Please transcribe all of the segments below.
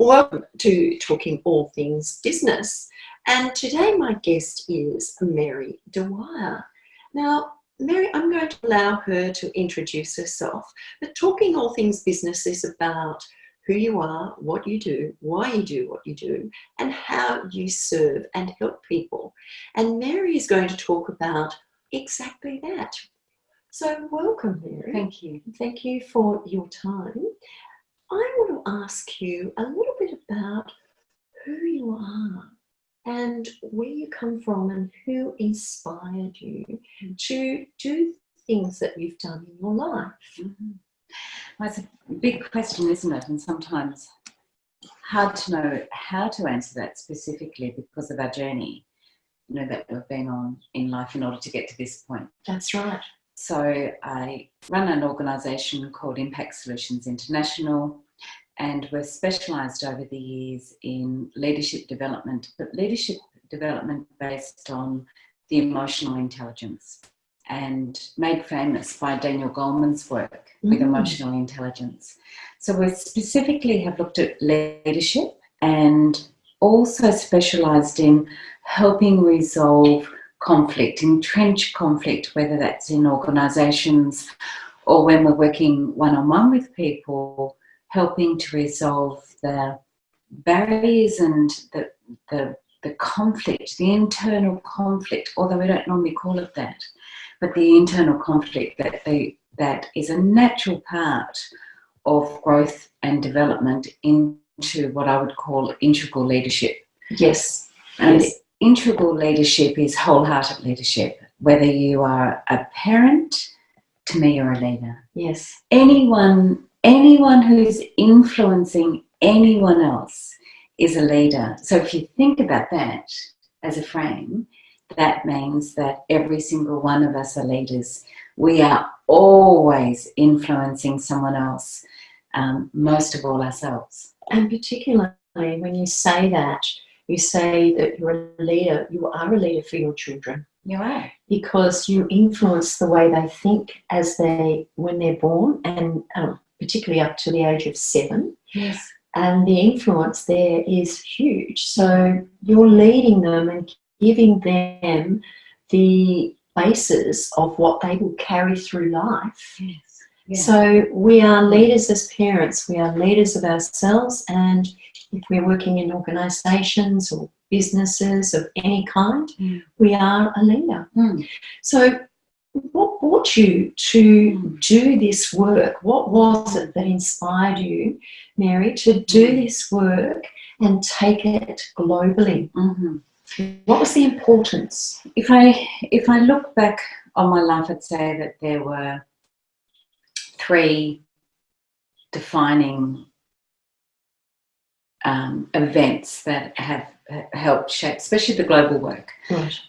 Welcome to Talking All Things Business. And today my guest is Mary Dwyer. Now, Mary, I'm going to allow her to introduce herself. But Talking All Things Business is about who you are, what you do, why you do what you do, and how you serve and help people. And Mary is going to talk about exactly that. So welcome, Mary. Thank you. Thank you for your time. I want to ask you a little bit about who you are and where you come from and who inspired you to do things that you've done in your life. Mm-hmm. Well, it's a big question, isn't it? And sometimes hard to know how to answer that specifically because of our journey, that we've been on in life in order to get to this point. That's right. So I run an organisation called Impact Solutions International, and we've specialised over the years in leadership development, but leadership development based on the emotional intelligence, and made famous by Daniel Goleman's work with emotional intelligence. So we specifically have looked at leadership and also specialised in helping resolve conflict, entrenched conflict, whether that's in organisations or when we're working one-on-one with people, helping to resolve the barriers and the conflict, the internal conflict, although we don't normally call it that, but the internal conflict that is a natural part of growth and development into what I would call integral leadership. Yes. And integral leadership is wholehearted leadership. Whether you are a parent, to me you're a leader. Yes. Anyone who's influencing anyone else is a leader. So if you think about that as a frame, that means that every single one of us are leaders. We are always influencing someone else, most of all ourselves. And particularly when you say that you're a leader, you are a leader for your children. You are. Because you influence the way they think when they're born, and particularly up to the age of 7. Yes. And the influence there is huge. So you're leading them and giving them the basis of what they will carry through life. Yes. Yeah. So we are leaders as parents, we are leaders of ourselves, and if we're working in organisations or businesses of any kind, we are a leader. So what brought you to do this work? What was it that inspired you, Mary, to do this work and take it globally? What was the importance? If I look back on my life, I'd say that there were 3 defining events that have helped shape, especially the global work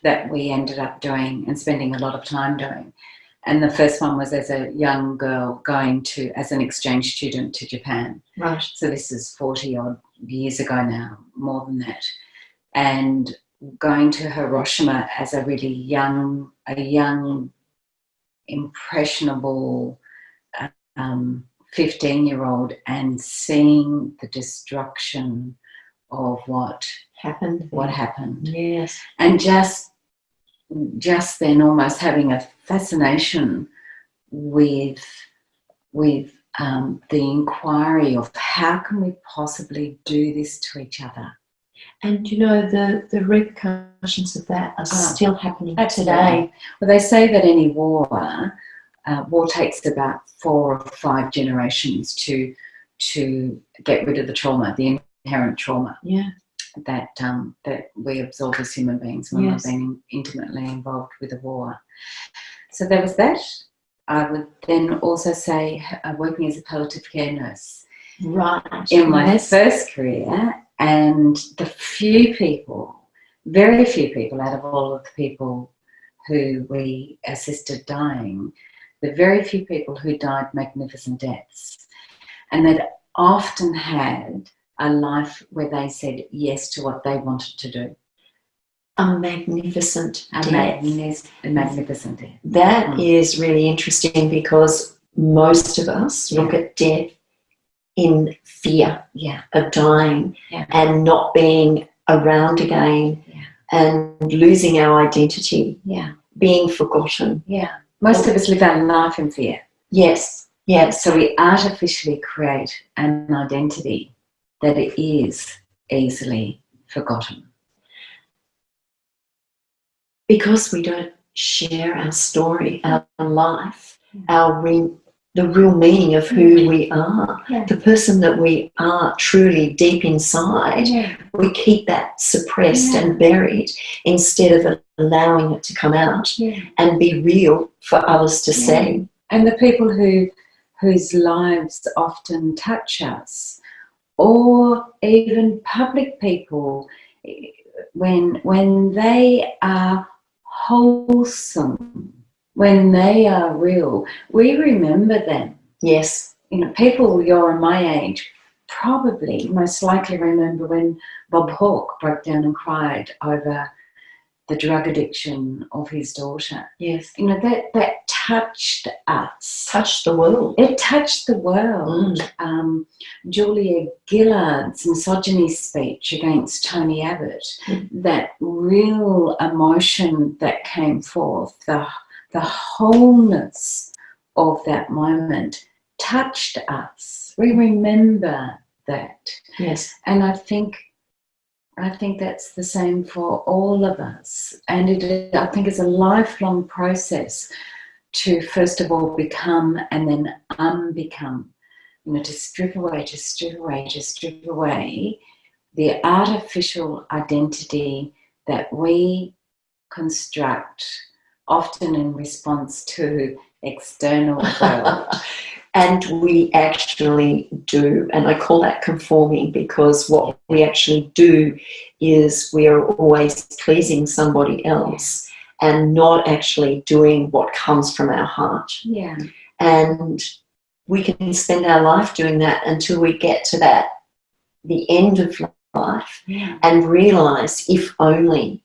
that we ended up doing and spending a lot of time doing. And the first one was as a young girl going as an exchange student to Japan. Right. So this is 40 odd years ago now, more than that. And going to Hiroshima as a really young, impressionable 15-year-old and seeing the destruction of what happened. Yes. And just then almost having a fascination with the inquiry of how can we possibly do this to each other. And the repercussions of that are still happening today. Well, they say that any war takes about 4 or 5 generations to get rid of the trauma, the inherent trauma that we absorb as human beings when we've been intimately involved with a war. So there was that. I would then also say working as a palliative care nurse in my first career, and the very few people out of all of the people who we assisted dying, the very few people who died magnificent deaths, and they'd often had a life where they said yes to what they wanted to do. A magnificent death. A magnificent death. That is really interesting, because most of us look at death in fear of dying and not being around again and losing our identity, being forgotten. Most of us live our life in fear. Yes. So we artificially create an identity that is easily forgotten. Because we don't share our story, our life, the real meaning of who we are, the person that we are truly deep inside, we keep that suppressed and buried instead of allowing it to come out and be real for others to see. And the people whose lives often touch us, or even public people, when they are wholesome, when they are real, we remember them. Yes. You know, people your my age probably most likely remember when Bob Hawke broke down and cried over the drug addiction of his daughter. Yes. You know, that touched us. Touched the world. It touched the world. Julia Gillard's misogyny speech against Tony Abbott, that real emotion that came forth, the wholeness of that moment touched us. We remember that. Yes. And I think that's the same for all of us. And I think it's a lifelong process to first of all become and then unbecome. You know, to strip away the artificial identity that we construct, often in response to external world. And we actually do, and I call that conforming, because what we actually do is we are always pleasing somebody else and not actually doing what comes from our heart. And we can spend our life doing that until we get to the end of life and realise, if only.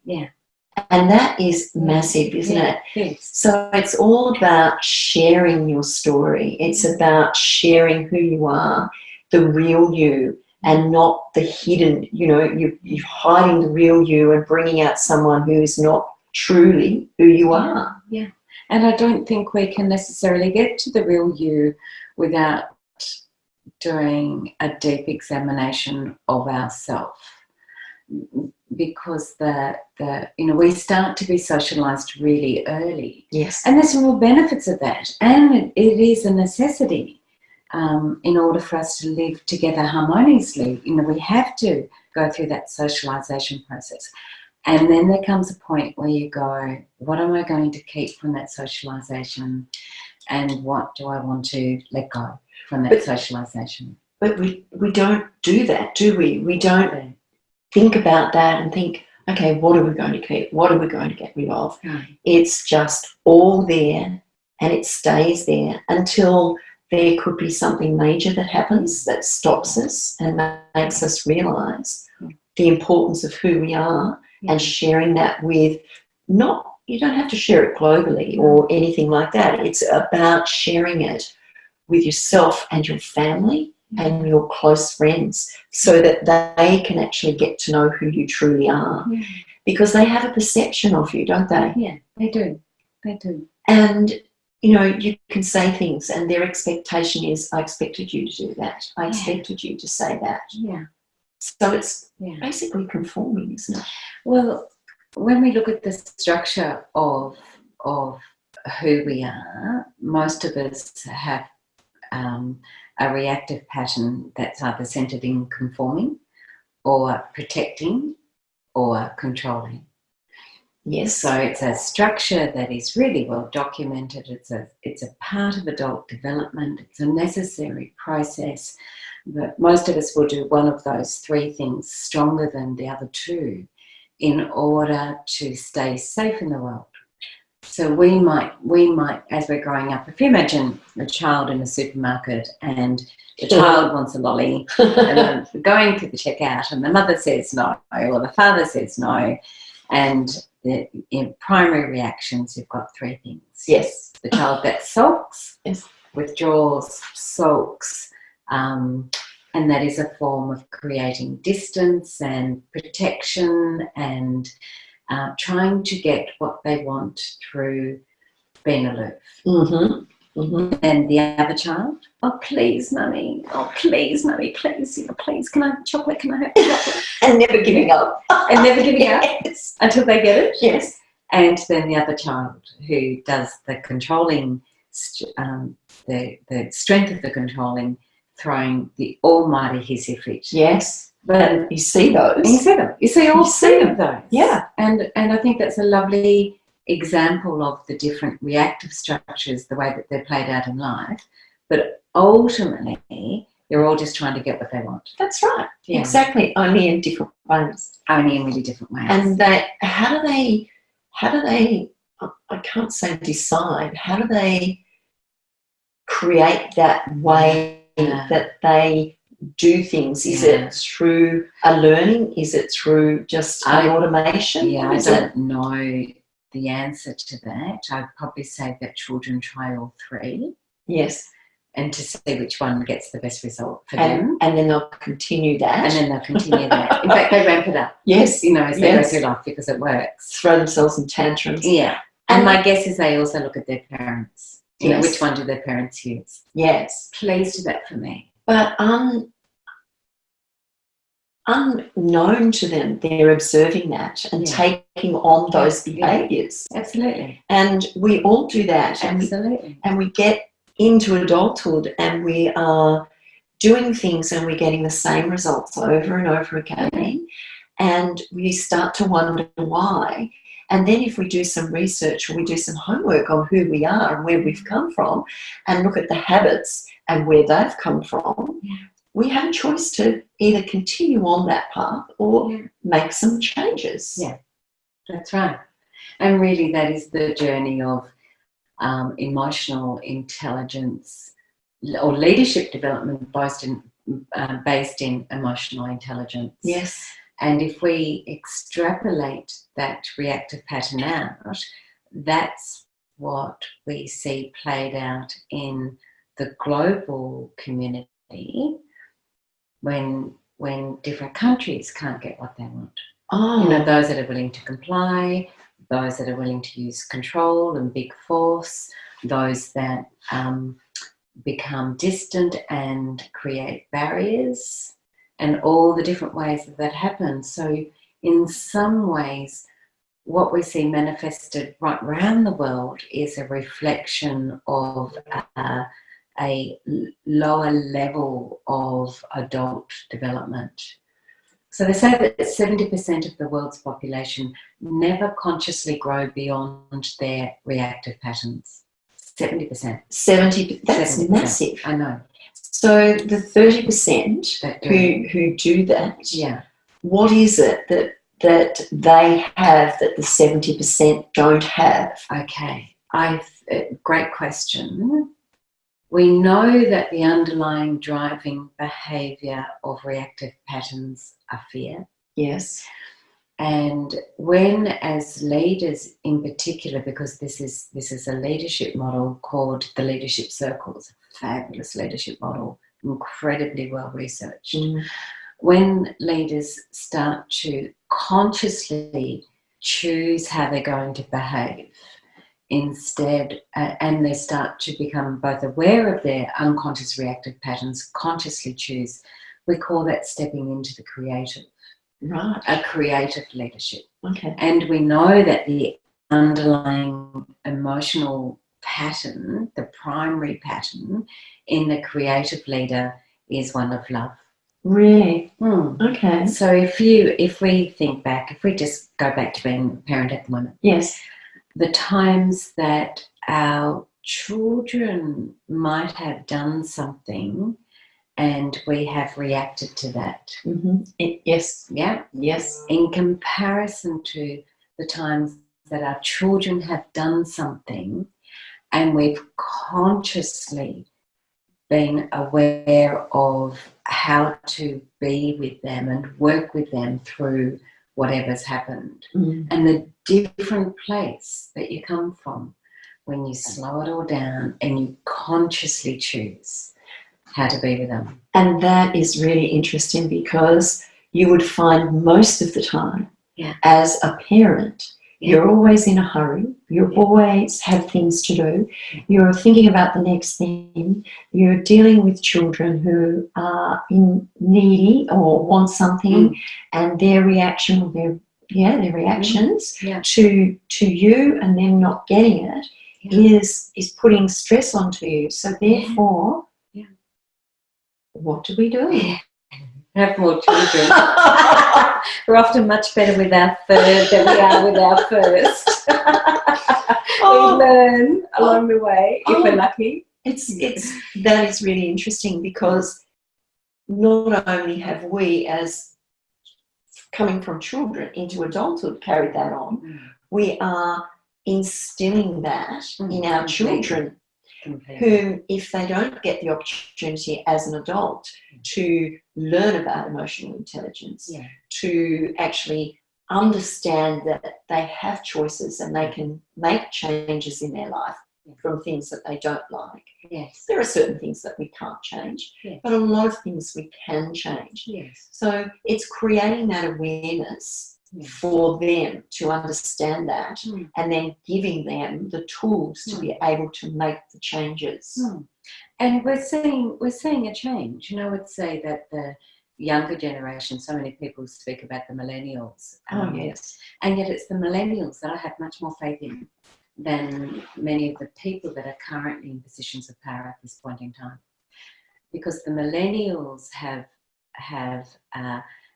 And that is massive, isn't it? Yes. So it's all about sharing your story. It's about sharing who you are, the real you, and not the hidden, you know, you're hiding the real you and bringing out someone who is not truly who you are. And I don't think we can necessarily get to the real you without doing a deep examination of ourselves. Because we start to be socialised really early. Yes. And there's real benefits of that. And it is a necessity in order for us to live together harmoniously. You know, we have to go through that socialisation process. And then there comes a point where you go, what am I going to keep from that socialisation? And what do I want to let go from that socialisation? But we don't do that, do we? We don't think about that and think, okay, what are we going to keep? What are we going to get rid of? It's just all there, and it stays there until there could be something major that happens that stops us and makes us realise the importance of who we are and sharing that with you don't have to share it globally or anything like that. It's about sharing it with yourself and your family and your close friends, so that they can actually get to know who you truly are. Because they have a perception of you, don't they? Yeah, they do. They do. And, you know, you can say things and their expectation is, I expected you to do that. I expected you to say that. So it's basically conforming, isn't it? Well, when we look at the structure of who we are, most of us have a reactive pattern that's either centred in conforming or protecting or controlling. Yes. So it's a structure that is really well documented. It's a part of adult development. It's a necessary process. But most of us will do one of those three things stronger than the other two in order to stay safe in the world. So we might, as we're growing up, if you imagine a child in a supermarket and the child wants a lolly and then going to the checkout and the mother says no or the father says no, and in primary reactions you've got three things. Yes. The child that sulks, withdraws, sulks, And that is a form of creating distance and protection and trying to get what they want through being aloof. And the other child, oh, please, mummy. Oh, please, mummy, please. Please, can I have chocolate? Can I have chocolate? And never giving up. And never giving up until they get it. Yes. And then the other child who does the controlling, the strength of the controlling, throwing the almighty hissy fit. Yes. But you see those. And you see them. You see all three of those. Yeah. And I think that's a lovely example of the different reactive structures, the way that they're played out in life. But ultimately, they're all just trying to get what they want. That's right. Yeah. Exactly. Only in different ways. Only in really different ways. And how do they, I can't say decide, how do they create that way that they do things? Is it through a learning? Is it through just an automation? Yeah, I don't know the answer to that. I'd probably say that children try all three. Yes. And to see which one gets the best result for them. And then they'll continue that. And then they'll continue that. In fact, they ramp it up. Yes. You know, as they go through life because it works. Throw themselves in tantrums. Yeah. And my guess is they also look at their parents. You know, which one do their parents use? Yes. Please do that for me. But unknown to them, they're observing that and taking on those behaviours. Absolutely. And we all do that. Absolutely. And we get into adulthood and we are doing things and we're getting the same results over and over again. And we start to wonder why. And then if we do some research or we do some homework on who we are and where we've come from and look at the habits and where they've come from, we have a choice to either continue on that path or make some changes. Yeah, that's right. And really that is the journey of emotional intelligence or leadership development based in emotional intelligence. Yes. And if we extrapolate that reactive pattern out, that's what we see played out in the global community when different countries can't get what they want. Oh. You know, those that are willing to comply, those that are willing to use control and big force, those that become distant and create barriers, and all the different ways that happens. So in some ways, what we see manifested right around the world is a reflection of a lower level of adult development. So they say that 70% of the world's population never consciously grow beyond their reactive patterns. 70%. 70%. That's 70%. Massive. I know. So the 30% who do that, what is it that they have that the 70% don't have? Okay, great question. We know that the underlying driving behaviour of reactive patterns are fear. Yes. And when, as leaders in particular, because this is a leadership model called the leadership circles, fabulous leadership model, incredibly well researched. When leaders start to consciously choose how they're going to behave instead, and they start to become both aware of their unconscious reactive patterns, consciously choose, we call that stepping into the creative. Right. A creative leadership. Okay. And we know that the underlying emotional pattern, the primary pattern in the creative leader is one of love. Really? Okay. So if we think back, if we just go back to being a parent at the moment. Yes. The times that our children might have done something and we have reacted to that. Yes. Yeah. Yes. In comparison to the times that our children have done something and we've consciously been aware of how to be with them and work with them through whatever's happened. And the different place that you come from when you slow it all down and you consciously choose how to be with them. And that is really interesting, because you would find most of the time, as a parent, you're always in a hurry. You always have things to do. You're thinking about the next thing. You're dealing with children who are needy or want something, and their reaction, or their reactions to you and them not getting it is putting stress onto you. So therefore, what do we do? Have more children. We're often much better with our third than we are with our first. We learn along the way, if we're lucky. That is really interesting, because not only have we, as coming from children into adulthood, carried that on, we are instilling that in our children, whom, if they don't get the opportunity as an adult to learn about emotional intelligence, to actually understand that they have choices and they can make changes in their life from things that they don't like. There are certain things that we can't change, but a lot of things we can change. So it's creating that awareness for them to understand that, and then giving them the tools to be able to make the changes. And we're seeing a change. You know, I would say that the younger generation, so many people speak about the millennials. Oh, yes. And yet it's the millennials that I have much more faith in than many of the people that are currently in positions of power at this point in time. Because the millennials have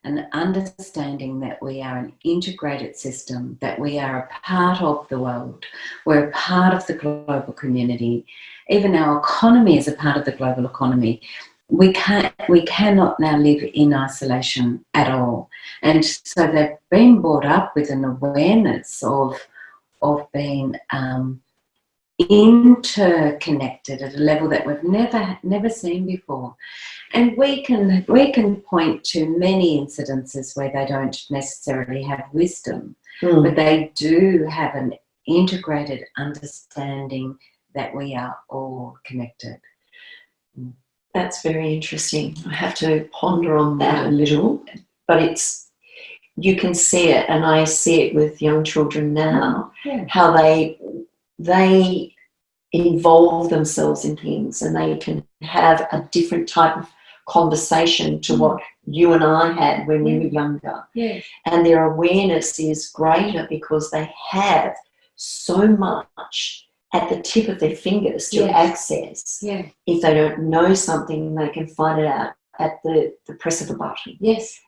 an understanding that we are an integrated system, that we are a part of the world, we're a part of the global community. Even our economy is a part of the global economy. We cannot now live in isolation at all. And so they've been brought up with an awareness of being interconnected at a level that we've never seen before. And we can point to many incidences where they don't necessarily have wisdom, but they do have an integrated understanding that we are all connected. That's very interesting. I have to ponder on that a little, but you can see it, and I see it with young children now, how they involve themselves in things, and they can have a different type of conversation to what you and I had when we were younger. And their awareness is greater because they have so much at the tip of their fingers to access. If they don't know something, they can find it out at the press of a button.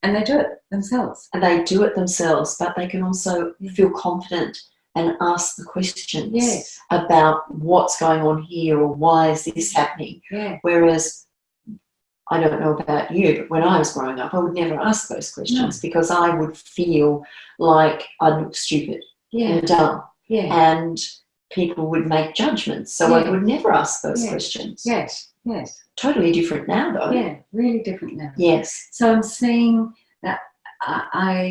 And they do it themselves. And they do it themselves, but they can also feel confident and ask the questions about what's going on here, or why is this happening. Whereas, I don't know about you, but when I was growing up, I would never ask those questions because I would feel like I'd look stupid and dumb. And people would make judgments, so I would never ask those questions. Totally different now, though. Really different now. So I'm seeing that our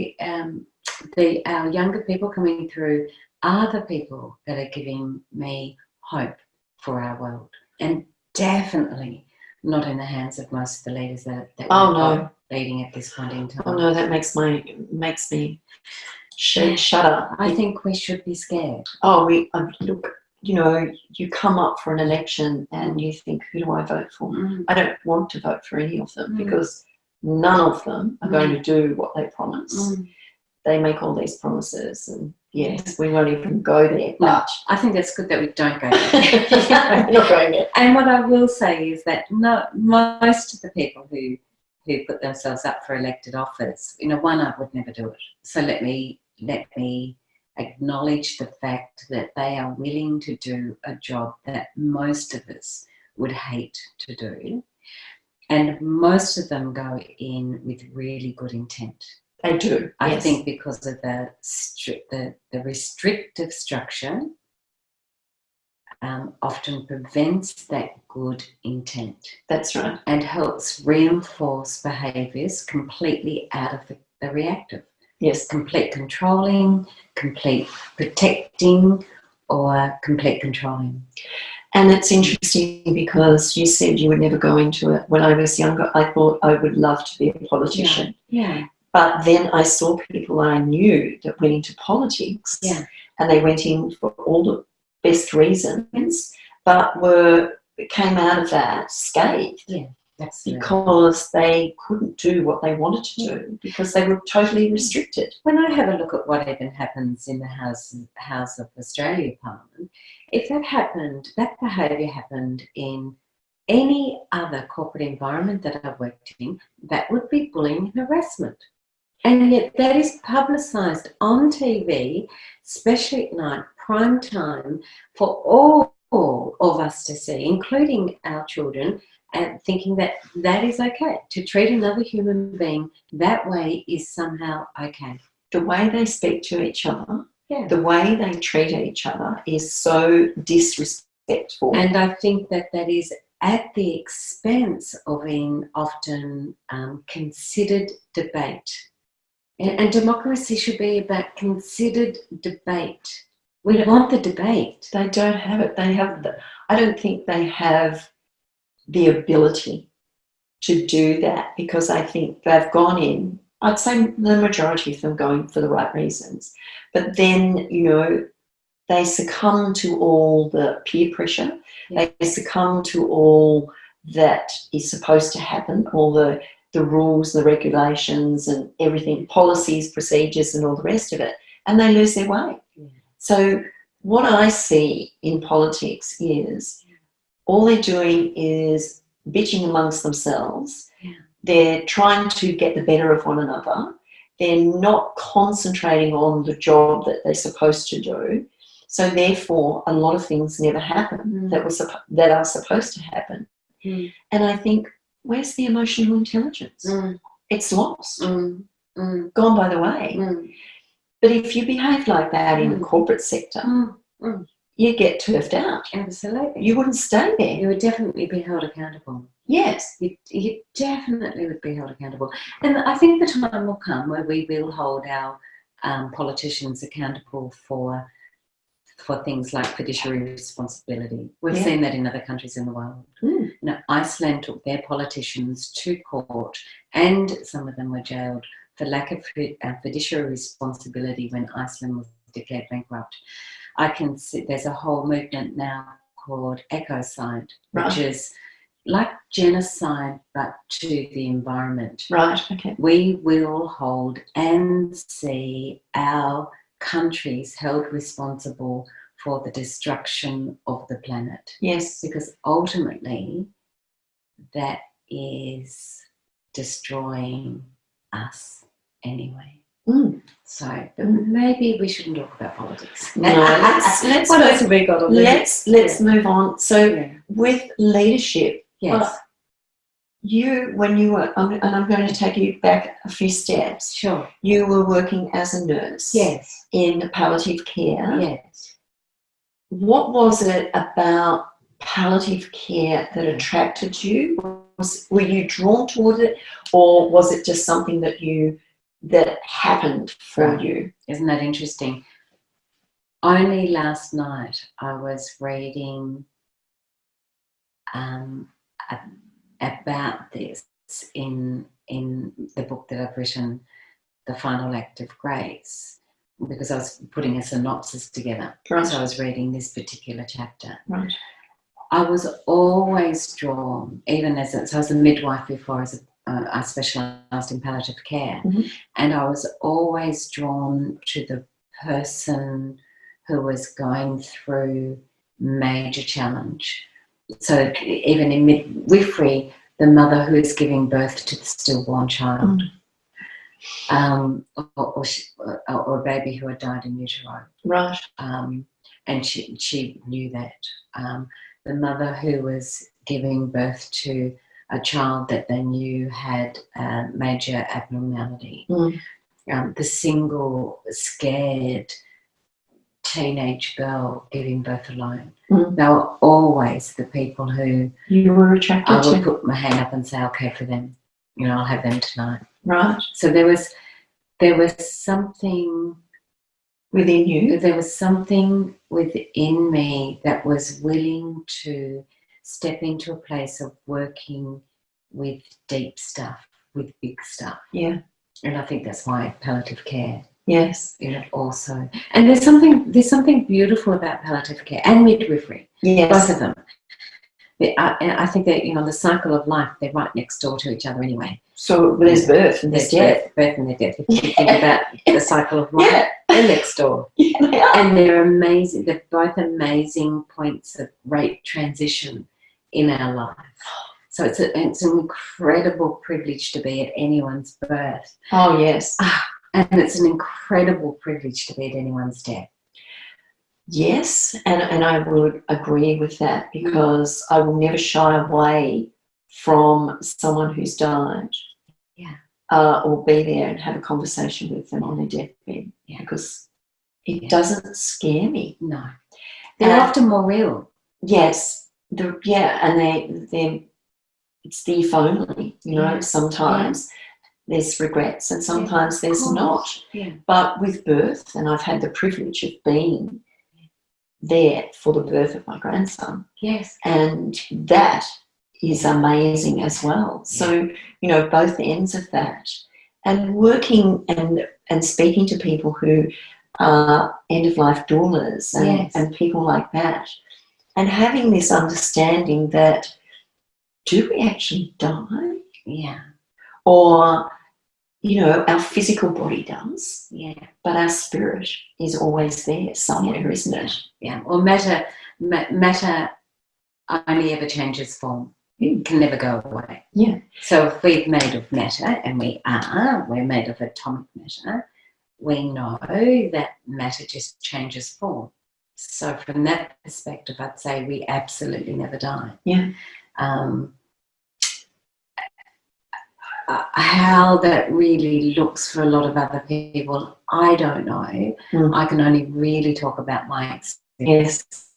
younger people coming through are the people that are giving me hope for our world, and definitely not in the hands of most of the leaders that we're leading at this point in time. Oh no, that makes me shudder. I think we should be scared. Look, you know, you come up for an election and you think, who do I vote for? I don't want to vote for any of them because none of them are going to do what they promise. They make all these promises, and we won't even go there. But I think it's good that we don't go there. We're not going there. And what I will say is that most of the people who put themselves up for elected office, you know, I would never do it. So let me acknowledge the fact that they are willing to do a job that most of us would hate to do. And most of them go in with really good intent. They do. I think because of the restrictive structure often prevents that good intent. That's right. And helps reinforce behaviours completely out of the reactive. Complete controlling, complete protecting, or complete controlling. And it's interesting because you said you would never go into it. When I was younger, I thought I would love to be a politician. Yeah. But then I saw people I knew that went into politics, and they went in for all the best reasons, but came out of that scathed. Yeah. Absolutely. Because they couldn't do what they wanted to do because they were totally restricted. When I have a look at what even happens in the House of Australia Parliament, if that behaviour happened in any other corporate environment that I've worked in, that would be bullying and harassment. And yet that is publicised on TV, especially at night, prime time, for all of us to see, including our children, and thinking that that is okay. To treat another human being that way is somehow okay. The way they speak to each other, the way they treat each other is so disrespectful. And I think that is at the expense of being often considered debate. And democracy should be about considered debate. We want the debate. They don't have it. I don't think they have the ability to do that because I think they've gone in, I'd say the majority of them going for the right reasons, but then, they succumb to all the peer pressure, they succumb to all that is supposed to happen, all the rules, the regulations and everything, policies, procedures and all the rest of it, and they lose their way. So what I see in politics is all they're doing is bitching amongst themselves. They're trying to get the better of one another. They're not concentrating on the job that they're supposed to do. So therefore, a lot of things never happen that are supposed to happen. And I think, where's the emotional intelligence? It's lost, gone by the way. But if you behave like that in the corporate sector, you get turfed out. Absolutely. You wouldn't stay there. You would definitely be held accountable. Yes. You definitely would be held accountable. And I think the time will come where we will hold our politicians accountable for things like fiduciary responsibility. We've seen that in other countries in the world. Iceland took their politicians to court and some of them were jailed for lack of fiduciary responsibility when Iceland was declared bankrupt. I can see there's a whole movement now called ecocide, which is like genocide but to the environment. Right, okay. We will hold and see our countries held responsible for the destruction of the planet. Yes. Because ultimately that is destroying us anyway. So maybe we shouldn't talk about politics. No, let's what else have we got on let's move on. So with leadership, when you were, and I'm going to take you back a few steps. Sure. You were working as a nurse. Yes. In palliative care. Yes. What was it about palliative care that attracted you? Were you drawn toward it, or was it just something that happened for you? Isn't that interesting? Only last night I was reading about this in the book that I've written, The Final Act of Grace, because I was putting a synopsis together. Right. So I was reading this particular chapter. Right. I was always drawn, even so I was a midwife before I specialised in palliative care, and I was always drawn to the person who was going through major challenge. So even in midwifery, the mother who is giving birth to the stillborn child, or a baby who had died in utero. Right. And she knew that. The mother who was giving birth to a child that they knew had a major abnormality. The single, scared teenage girl giving birth alone. They were always the people who you were attracted to. I would put my hand up and say, okay, for them. I'll have them tonight. Right. So there was something within you? There was something within me that was willing to step into a place of working with deep stuff, with big stuff. Yeah. And I think that's why palliative care. Yes. Also. And there's something beautiful about palliative care and midwifery. Yes. Both of them. I think that, the cycle of life, they're right next door to each other anyway. So there's birth and there's death. Birth and there's death. If you think about the cycle of life, they're next door. Yeah, they are. And they're amazing. They're both amazing points of great transition in our life. So it's an incredible privilege to be at anyone's birth. Oh, yes. And it's an incredible privilege to be at anyone's death. Yes, and I would agree with that, because I will never shy away from someone who's died. Yeah. Or be there and have a conversation with them on their deathbed, because it doesn't scare me. No. They're often more real. Yes. And they're it's the if only, sometimes there's regrets and sometimes there's not. Yeah. But with birth, and I've had the privilege of being there for the birth of my grandson. Yes. And that is amazing as well. So, both ends of that. And working and speaking to people who are end-of-life doulas and people like that, and having this understanding that, do we actually die? Yeah. Or, our physical body does. Yeah. But our spirit is always there somewhere, isn't it? Yeah. Well, matter only ever changes form. It can never go away. Yeah. So if we're made of matter, and we're made of atomic matter, we know that matter just changes form. So from that perspective, I'd say we absolutely never die. Yeah. How that really looks for a lot of other people, I don't know. I can only really talk about my experience.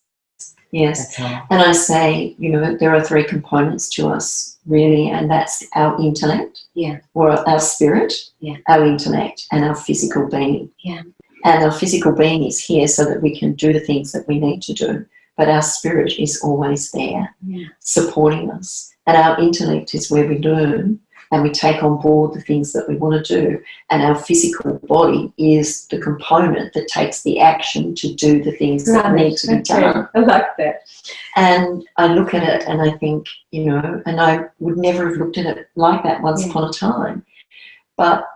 Yes. And I say, there are three components to us, really, and that's our intellect, or our spirit, our intellect, and our physical being. Yeah. And our physical being is here so that we can do the things that we need to do, but our spirit is always there, supporting us. And our intellect is where we learn and we take on board the things that we want to do. And our physical body is the component that takes the action to do the things that need to be done. I like that. And I look at it and I think, and I would never have looked at it like that once upon a time. But,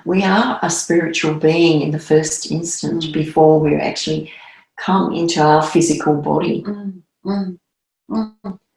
we are a spiritual being in the first instance before we actually come into our physical body.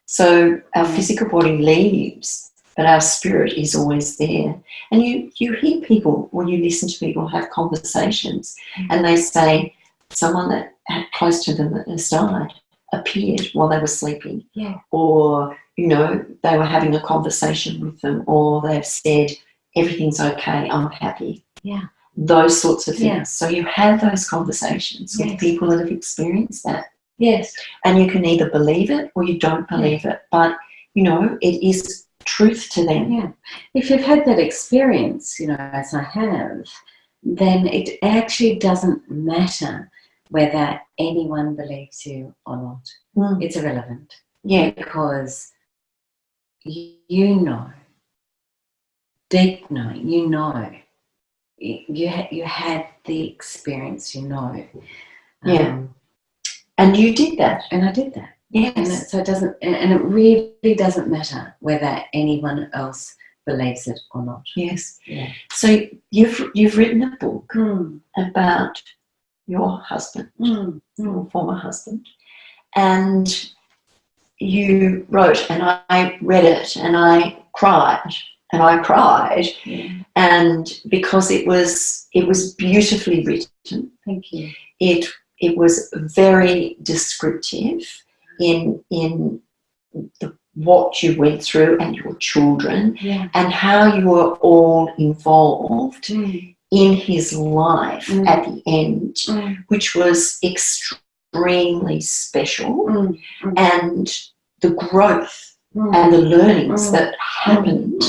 So our physical body leaves, but our spirit is always there. And you hear people, or you listen to people have conversations, and they say someone that had close to them that has died appeared while they were sleeping. Yeah. Or, they were having a conversation with them, or they've said, everything's okay, I'm happy. Yeah. Those sorts of things. Yeah. So you have those conversations with people that have experienced that. Yes. And you can either believe it or you don't believe it. But, it is truth to them. Yeah. If you've had that experience, as I have, then it actually doesn't matter whether anyone believes you or not. It's irrelevant. Yeah. Because deep knowing, you had the experience, And you did that. And I did that. Yes. So it really doesn't matter whether anyone else believes it or not. Yes. Yeah. So you've written a book about your husband, your former husband, and you wrote, and I read it, and I cried, and because it was beautifully written. Thank you. It was very descriptive in what you went through and your children, and how you were all involved in his life at the end, which was extremely special, and the growth and the learnings that happened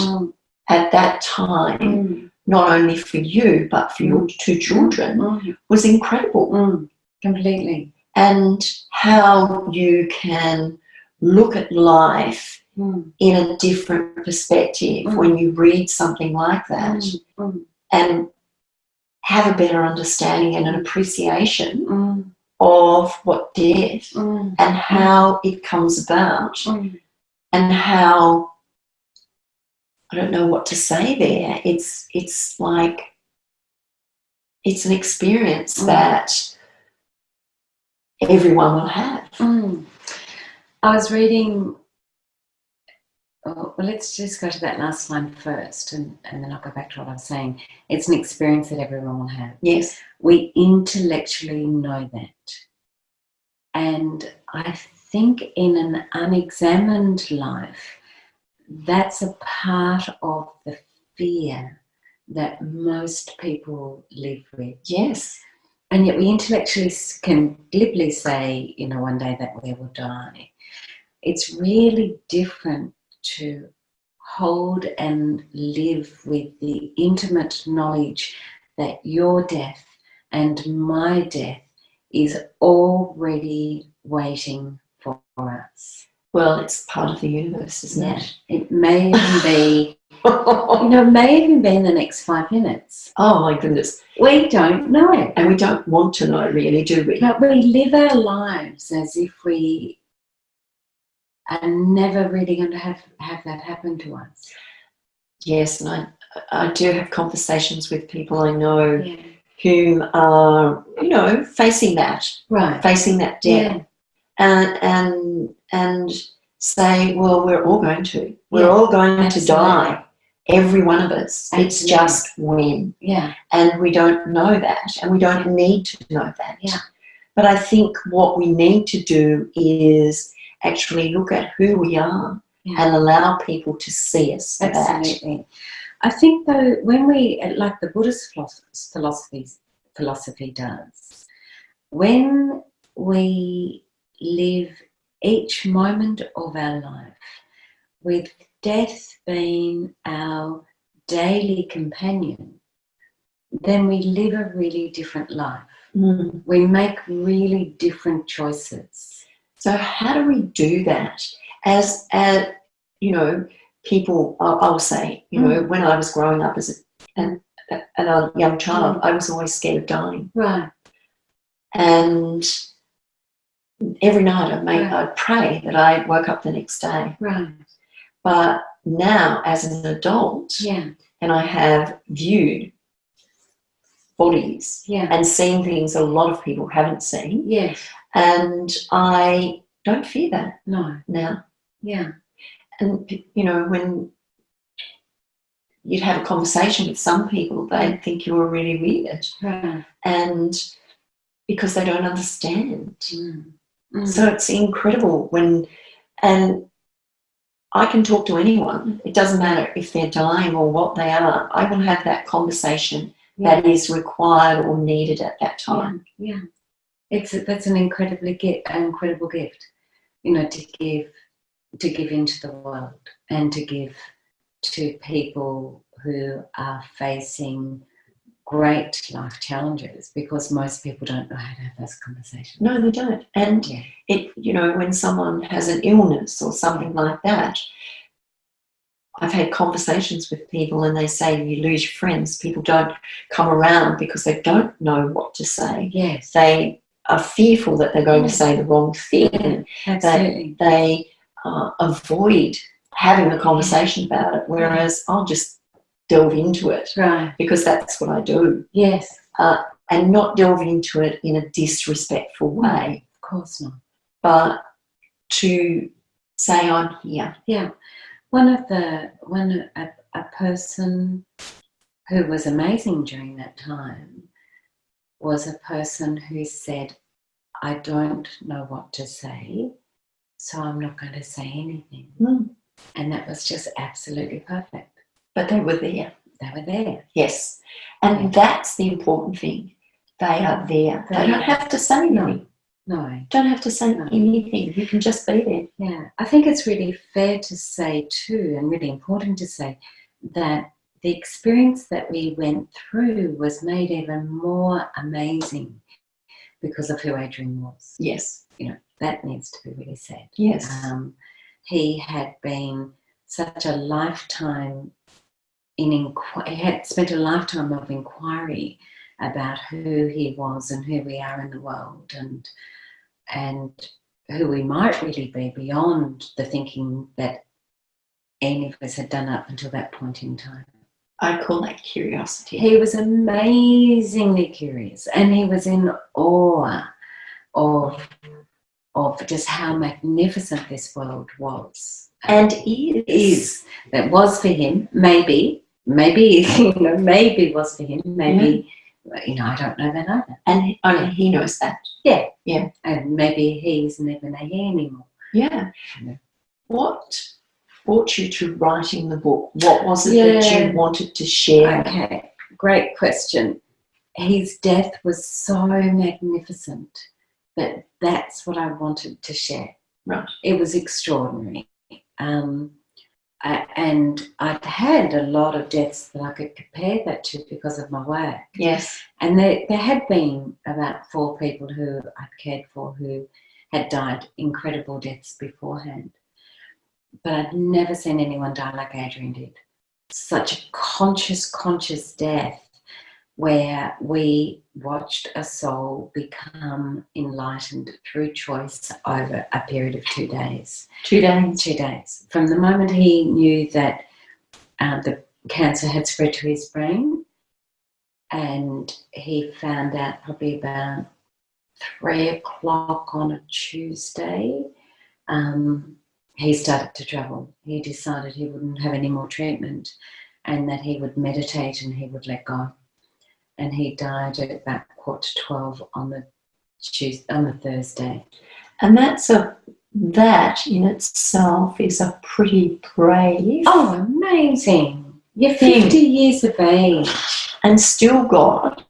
at that time not only for you, but for your two children, was incredible. Completely. And how you can look at life in a different perspective when you read something like that and have a better understanding and an appreciation of what death and how it comes about and how, I don't know what to say there. It's like, it's an experience that everyone will have. I was reading, well, let's just go to that last line first and then I'll go back to what I was saying. It's an experience that everyone will have. Yes. We intellectually know that. And I think in an unexamined life, that's a part of the fear that most people live with. Yes. And yet we intellectually can glibly say, you know, one day that we will die. It's really different to hold and live with the intimate knowledge that your death and my death is already waiting for us. Well, it's part of the universe, isn't it? It may even be, you know, may even be in the next 5 minutes. Oh my goodness. We don't know. And we don't want to know, really, do we? But we live our lives as if we are never really going to have that happen to us. Yes, and I do have conversations with people I know who are, you know, facing that. Right. Facing that death. And say, well, we're all going to. We're all going to die. Every one of us. Absolutely. It's just when. Yeah. And we don't know that, and we don't need to know that. Yeah. But I think what we need to do is actually look at who we are and allow people to see us. Absolutely. That. I think though, when we, like the Buddhist philosophy does, when we live each moment of our life with death being our daily companion, then we live a really different life. We make really different choices. So how do we do that? As you know, people, I'll say, you know, when I was growing up as a young child, I was always scared of dying. Right. And every night I'd pray that I woke up the next day. Right. But now, as an adult, and I have viewed bodies and seen things a lot of people haven't seen. Yes. And I don't fear that. No. Now. Yeah. And, you know, when you'd have a conversation with some people, they'd think you were really weird. Right. And because they don't understand. So it's incredible when, and I can talk to anyone. It doesn't matter if they're dying or what they are. I will have that conversation that is required or needed at that time. Yeah. That's an incredible gift, you know, to give into the world and to give to people who are facing great life challenges, because most people don't know how to have those conversations. No, they don't. And it, you know, when someone has an illness or something like that, I've had conversations with people and they say you lose your friends. People don't come around because they don't know what to say. Yes. They are fearful that they're going to say the wrong thing. Absolutely. They avoid having a conversation about it, whereas I'll just delve into it. Right. Because that's what I do. Yes. And not delve into it in a disrespectful way. Of course not. But to say I'm here. Yeah. A person who was amazing during that time was a person who said, I don't know what to say, so I'm not going to say anything. And that was just absolutely perfect. But they were there. They were there. Yes. And that's the important thing. They are there. They don't have to say anything. No. Don't have to say anything. You can just be there. Yeah. I think it's really fair to say too, and really important to say, that the experience that we went through was made even more amazing because of who Adrian was. Yes. You know, that needs to be really said. Yes. He had been such a lifetime he had spent a lifetime of inquiry about who he was and who we are in the world, and who we might really be beyond the thinking that any of us had done up until that point in time. I call that curiosity. He was amazingly curious, and he was in awe of just how magnificent this world was. And is. That was for him, maybe, you know, maybe was for him, maybe, you know, I don't know that either. And only he knows that. Yeah. Yeah. And maybe he's never here anymore. Yeah. Yeah. What brought you to writing the book? What was it that you wanted to share? Okay, great question. His death was so magnificent that that's what I wanted to share. Right. It was extraordinary. And I'd had a lot of deaths that I could compare that to because of my work. Yes. And there had been about 4 people who I'd cared for who had died incredible deaths beforehand. But I'd never seen anyone die like Adrian did. Such a conscious death where we watched a soul become enlightened through choice over a period of 2 days. 2 days? 2 days. From the moment he knew that the cancer had spread to his brain, and he found out probably about 3 o'clock on a Tuesday, he started to travel. He decided he wouldn't have any more treatment and that he would meditate and he would let go. And he died at about 11:45 on the Thursday. And that in itself is a pretty brave. Oh, amazing! You're 50 years of age and still got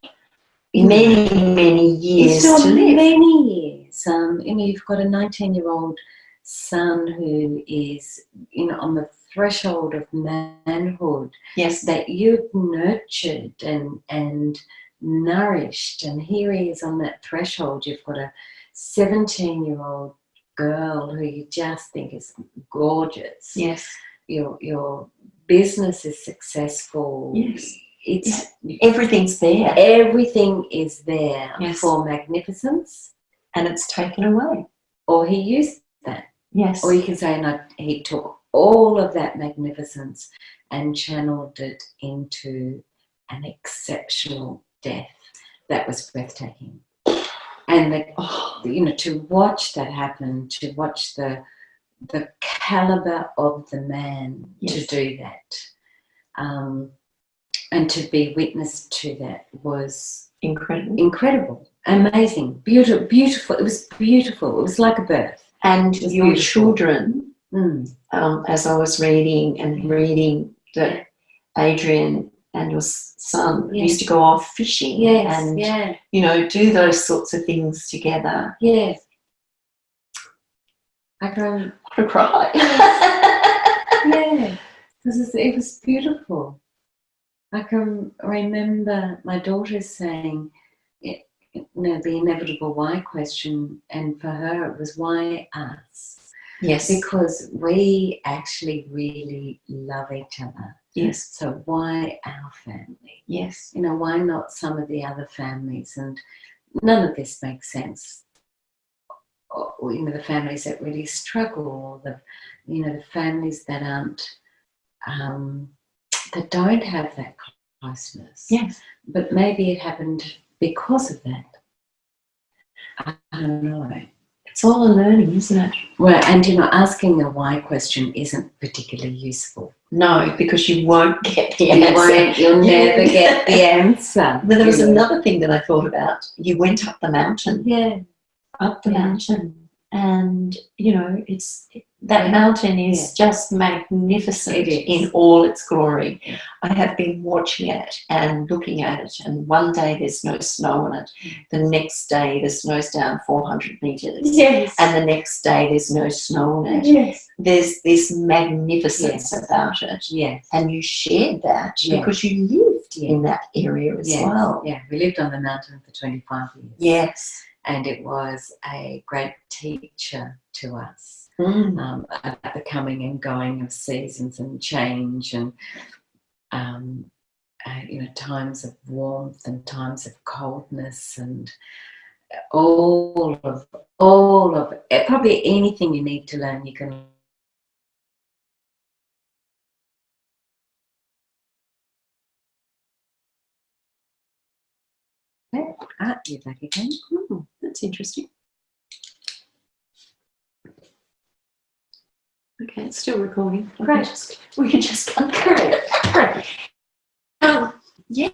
many years to live. Many years. You know, you've got a 19-year-old son who is, you know, on the threshold of manhood. Yes. That you've nurtured and nourished, and here he is on that threshold. You've got a 17-year-old girl who you just think is gorgeous. Yes. Your business is successful. Yes. Everything's there. Everything is there for magnificence. And it's taken away. Or he used that. Yes. Or you can say, no, he took all of that magnificence and channeled it into an exceptional death that was breathtaking. And you know, to watch that happen, to watch the caliber of the man to do that, and to be witness to that was incredible, amazing, beautiful. It was beautiful. It was like a birth. And your children, as I was reading that Adrian and your son used to go off fishing and you know, do those sorts of things together. Yes. I want to cry. Yeah, because it was beautiful. I can remember my daughter saying, you know, the inevitable why question, and for her it was, why us? Yes. Because we actually really love each other. Yes. So why our family? Yes. You know, why not some of the other families? And none of this makes sense. Or, you know, the families that really struggle, or the families that aren't, that don't have that closeness. Yes. But maybe it happened because of that. I don't know. It's all a learning, isn't it? Well, and you know, asking a why question isn't particularly useful. No, because you won't get the answer. You'll never get the answer. But there was another thing that I thought about. You went up the mountain. Yeah. Up the mountain. And, you know, That mountain is just magnificent in all its glory. Yeah. I have been watching it and looking at it, and one day there's no snow on it. The next day the snow's down 400 metres. Yes. And the next day there's no snow on it. Yes. There's this magnificence about it. Yes. And you shared that because you lived in that area as well. Yeah, we lived on the mountain for 25 years. Yes. And it was a great teacher to us. About the coming and going of seasons and change, and times of warmth and times of coldness, and all of probably anything you need to learn, you can. You're back again. That's interesting. Okay, it's still recording. Great. We can just cut it. Yeah.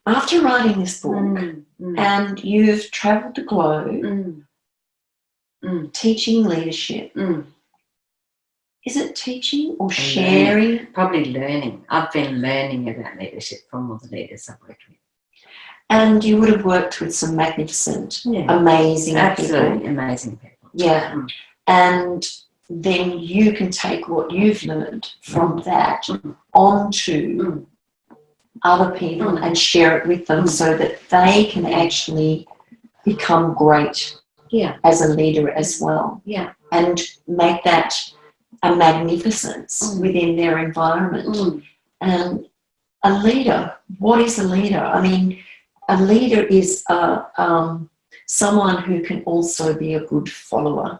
After writing this book, and you've travelled the globe, teaching leadership. Is it teaching or sharing? Learning. Probably learning. I've been learning about leadership from all the leaders I've worked with. And you would have worked with some magnificent, amazing Absolutely amazing people. Yeah. And then you can take what you've learned from that onto other people and share it with them so that they can actually become great as a leader as well. Yeah. And make that a magnificence within their environment. And a leader, what is a leader? I mean, a leader is someone who can also be a good follower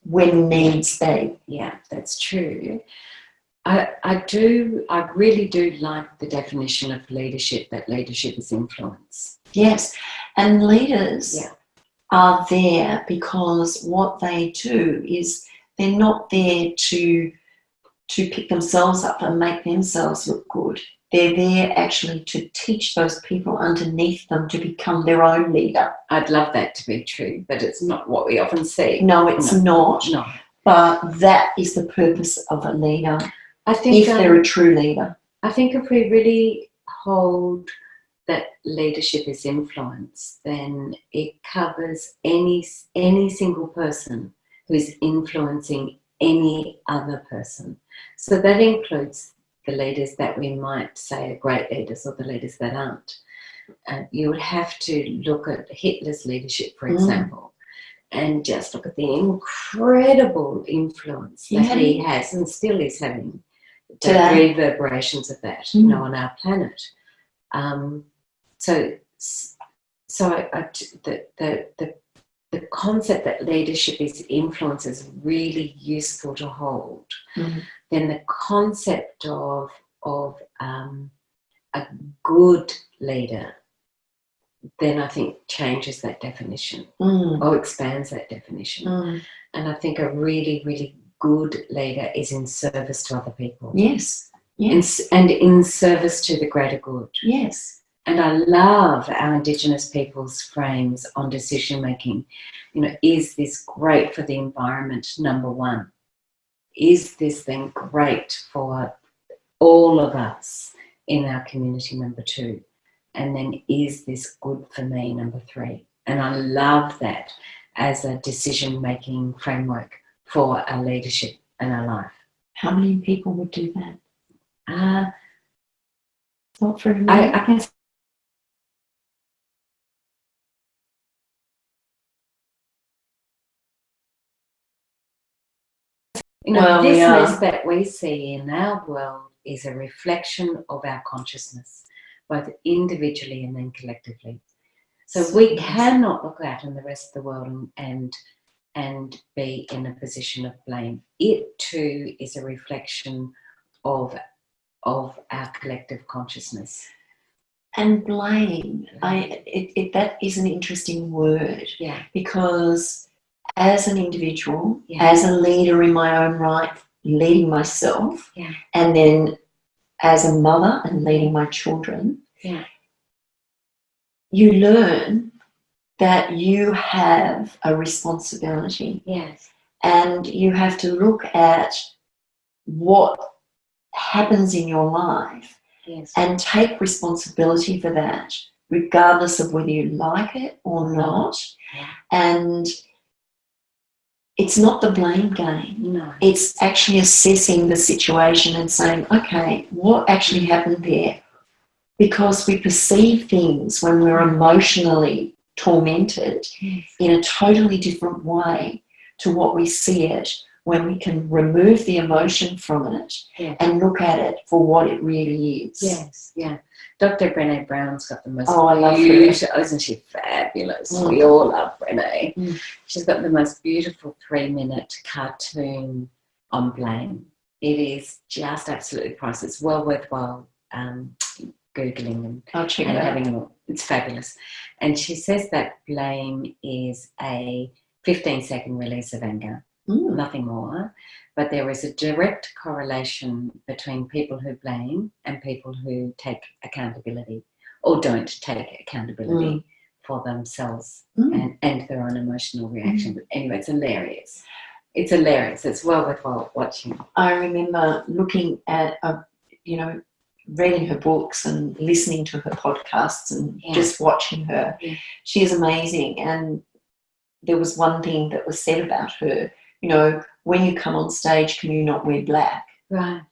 when needs be. Yeah, that's true. I really do like the definition of leadership, that leadership is influence. Yes, and leaders are there because what they do is they're not there to pick themselves up and make themselves look good. They're there actually to teach those people underneath them to become their own leader. I'd love that to be true, but it's not what we often see. No, it's not. No. But that is the purpose of a leader, I think, if they're a true leader. I think if we really hold that leadership is influence, then it covers any single person who is influencing any other person. So that includes the leaders that we might say are great leaders or the leaders that aren't. You would have to look at Hitler's leadership, for example, and just look at the incredible influence that he has and still is having, the reverberations of that, on our planet. So the concept that leadership is influence is really useful to hold. Then the concept of a good leader, then I think changes that definition or expands that definition. And I think a really, really good leader is in service to other people. Yes. And in service to the greater good. Yes. And I love our Indigenous people's frames on decision making. Is this great for the environment? Number one. Is this thing great for all of us in our community? Number two. And then, is this good for me? Number three. And I love that as a decision making framework for our leadership and our life. How many people would do that? Not very many. I can. This mess that we see in our world is a reflection of our consciousness, both individually and then collectively. So we cannot look out in the rest of the world and be in a position of blame. It too is a reflection of our collective consciousness. And blame, that is an interesting word, because as an individual, as a leader in my own right, leading myself, and then as a mother and leading my children, you learn that you have a responsibility. Yes. and you have to look at what happens in your life and take responsibility for that, regardless of whether you like it or not. And it's not the blame game. No. It's actually assessing the situation and saying, okay, what actually happened there? Because we perceive things when we're emotionally tormented in a totally different way to what we see it when we can remove the emotion from it and look at it for what it really is. Yes, yeah. Dr. Brené Brown's got the most I love beautiful, isn't she fabulous? We all love Brené. She's got the most beautiful 3-minute cartoon on blame. It is just absolutely priceless. It's well worthwhile Googling and having a look. It's fabulous. And she says that blame is a 15-second release of anger. Nothing more, but there is a direct correlation between people who blame and people who take accountability or don't take accountability for themselves and their own emotional reaction. But anyway, it's hilarious. It's hilarious. It's well worthwhile watching. I remember looking at, reading her books and listening to her podcasts and just watching her. She is amazing. And there was one thing that was said about her. When you come on stage, can you not wear black? Right.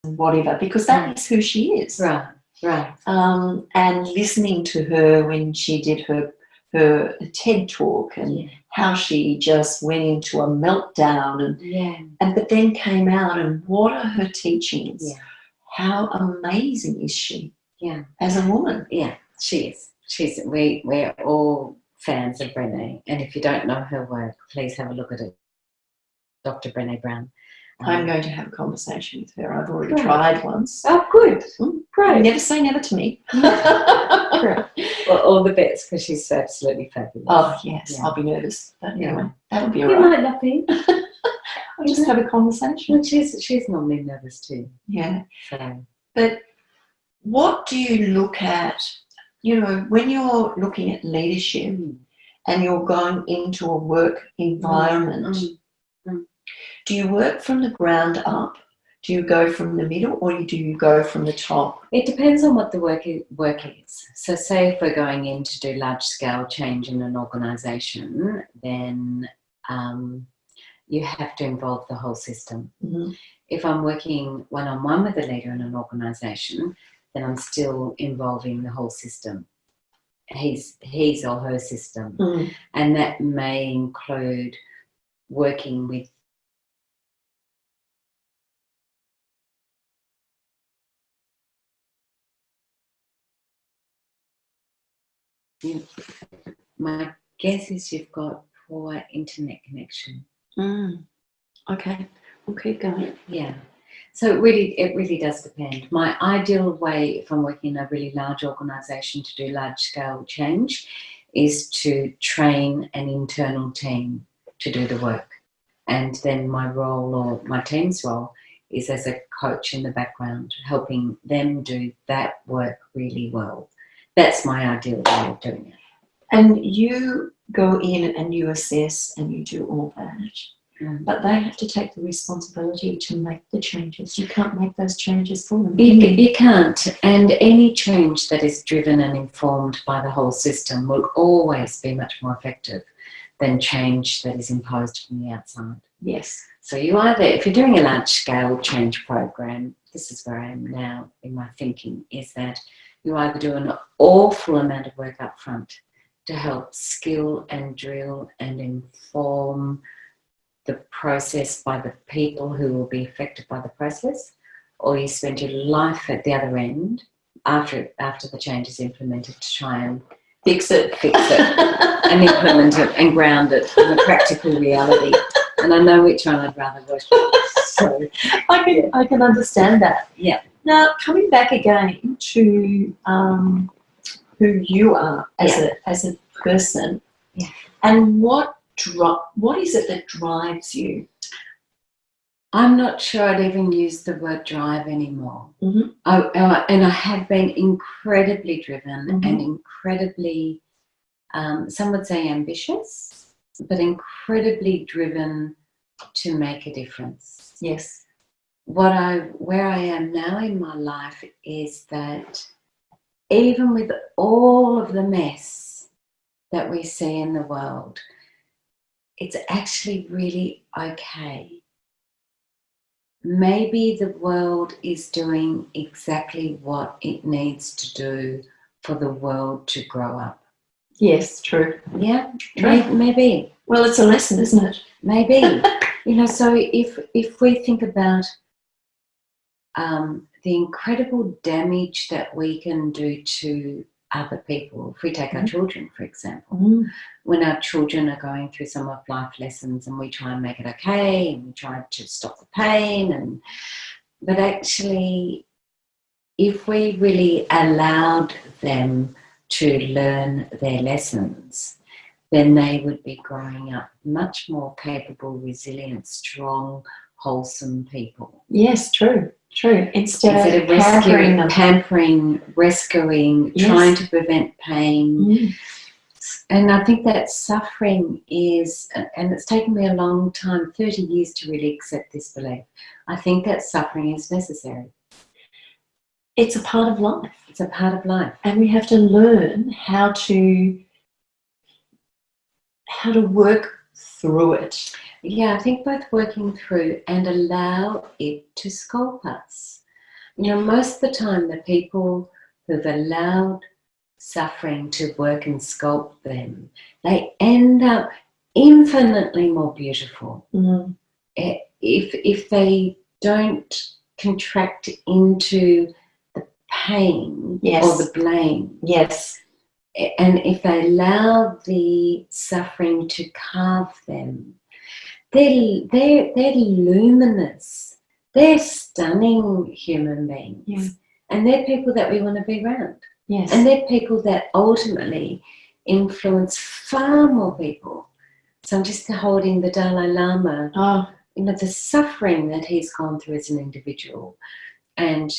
Whatever, because that is who she is. Right, right. And listening to her when she did her TED talk and how she just went into a meltdown and but then came out, and what are her teachings? How amazing is she? As a woman. Yeah, she is. We're all fans of Brené, and if you don't know her work, please have a look at it. Dr. Brené Brown. I'm going to have a conversation with her. I've already tried once. Oh, good. Great. Never say never to me. Well, all the best, because she's absolutely fabulous. Oh, yes. I'll be nervous. But anyway, that'll be all right. You might not be. I'll just have a conversation. Well, she's normally nervous too. Yeah. So. But what do you look at, when you're looking at leadership and you're going into a work environment, do you work from the ground up? Do you go from the middle, or do you go from the top? It depends on what the work is. So say if we're going in to do large-scale change in an organisation, then you have to involve the whole system. If I'm working one-on-one with a leader in an organisation, then I'm still involving the whole system, his or her system. And that may include working with my guess is you've got poor internet connection. Okay, we'll keep going. Yeah. So it really does depend. My ideal way, if I'm working in a really large organisation to do large-scale change, is to train an internal team to do the work. And then my role, or my team's role, is as a coach in the background, helping them do that work really well. That's my ideal way of doing it. And you go in and you assess and you do all that. But they have to take the responsibility to make the changes. You can't make those changes for them. You can't. And any change that is driven and informed by the whole system will always be much more effective than change that is imposed from the outside. Yes. So you either, if you're doing a large-scale change program, this is where I am now in my thinking, is that you either do an awful amount of work up front to help skill and drill and inform the process by the people who will be affected by the process, or you spend your life at the other end after the change is implemented to try and fix it and implement it and ground it in a practical reality. And I know which one I'd rather work with. So I can understand that. Yeah. Now, coming back again to who you are as a person, and what is it that drives you? I'm not sure I'd even use the word drive anymore. Mm-hmm. And I have been incredibly driven Mm-hmm. and incredibly, some would say ambitious, but incredibly driven to make a difference. Yes. Where I am now in my life is that even with all of the mess that we see in the world, it's actually really okay. Maybe the world is doing exactly what it needs to do for the world to grow up. Yes, true. Yeah, True. maybe. Well, it's a lesson, isn't it? Maybe. So if we think about the incredible damage that we can do to other people, if we take our children, for example, when our children are going through some of life lessons and we try and make it okay and we try to stop the pain, but actually, if we really allowed them to learn their lessons, then they would be growing up much more capable, resilient, strong, wholesome people. Yes, true. True. Instead of pampering, rescuing, yes, trying to prevent pain. And I think that suffering is, and it's taken me a long time, 30 years to really accept this belief. I think that suffering is necessary. It's a part of life. It's a part of life. And we have to learn how to work through it. Yeah, I think both working through and allow it to sculpt us. Most of the time, the people who've allowed suffering to work and sculpt them, they end up infinitely more beautiful. If they don't contract into the pain, yes, or the blame. Yes. And if they allow the suffering to carve them, they're luminous. They're stunning human beings. Yeah. And they're people that we want to be around. Yes. And they're people that ultimately influence far more people. So I'm just holding the Dalai Lama, the suffering that he's gone through as an individual. And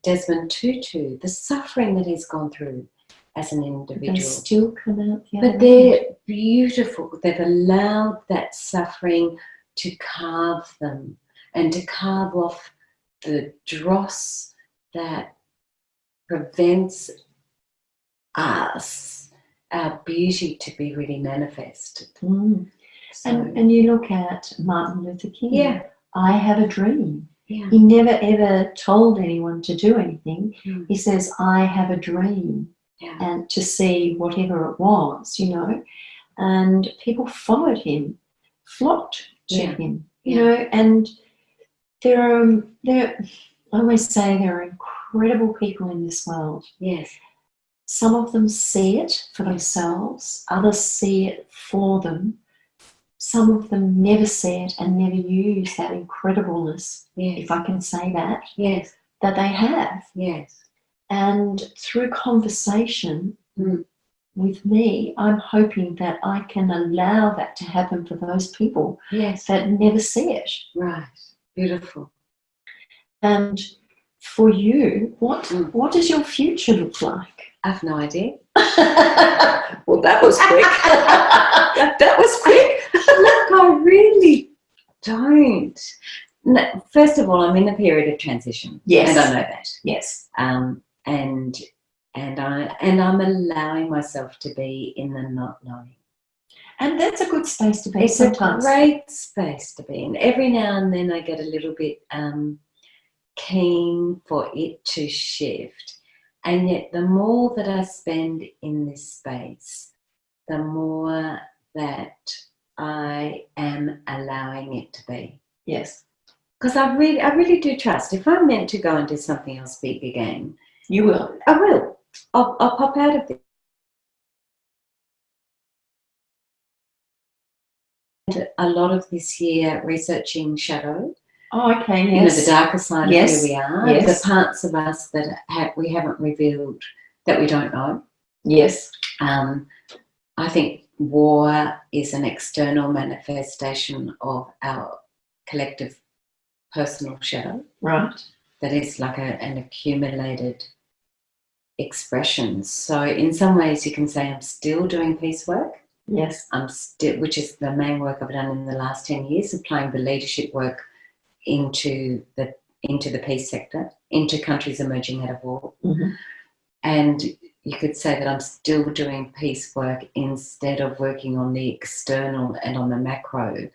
Desmond Tutu, the suffering that he's gone through as an individual. They still come out the other But they're beautiful. They've allowed that suffering to carve them and to carve off the dross that prevents us, our beauty, to be really manifested. So, and you look at Martin Luther King. Yeah. I have a dream. Yeah. He never ever told anyone to do anything. He says, I have a dream. Yeah. And to see whatever it was, and people followed him, flocked to him, and I always say there are incredible people in this world. Yes. Some of them see it for themselves, others see it for them. Some of them never see it and never use that incredibleness, if I can say that, that they have. Yes. And through conversation with me, I'm hoping that I can allow that to happen for those people that never see it. Right. Beautiful. And for you, what does your future look like? I have no idea. Well, that was quick. That was quick. Look, I really don't. No, first of all, I'm in a period of transition. Yes. And I know that. Yes. And I'm allowing myself to be in the not knowing. And that's a good space to be. It's sometimes a great space to be in. Every now and then I get a little bit keen for it to shift. And yet the more that I spend in this space, the more that I am allowing it to be. Yes. Because I really do trust. If I'm meant to go and do something else big again, you will. I will. I'll pop out of this. A lot of this year researching shadow. Oh, okay, yes. The darker side of who we are. Yes. The parts of us that we haven't revealed, that we don't know. Yes. I think war is an external manifestation of our collective personal shadow. Right. That is like an accumulated expression. So in some ways you can say I'm still doing piecework. Yes. Which is the main work I've done in the last 10 years, applying the leadership work into the peace sector, into countries emerging out of war. Mm-hmm. And you could say that I'm still doing piecework instead of working on the external and on the macro.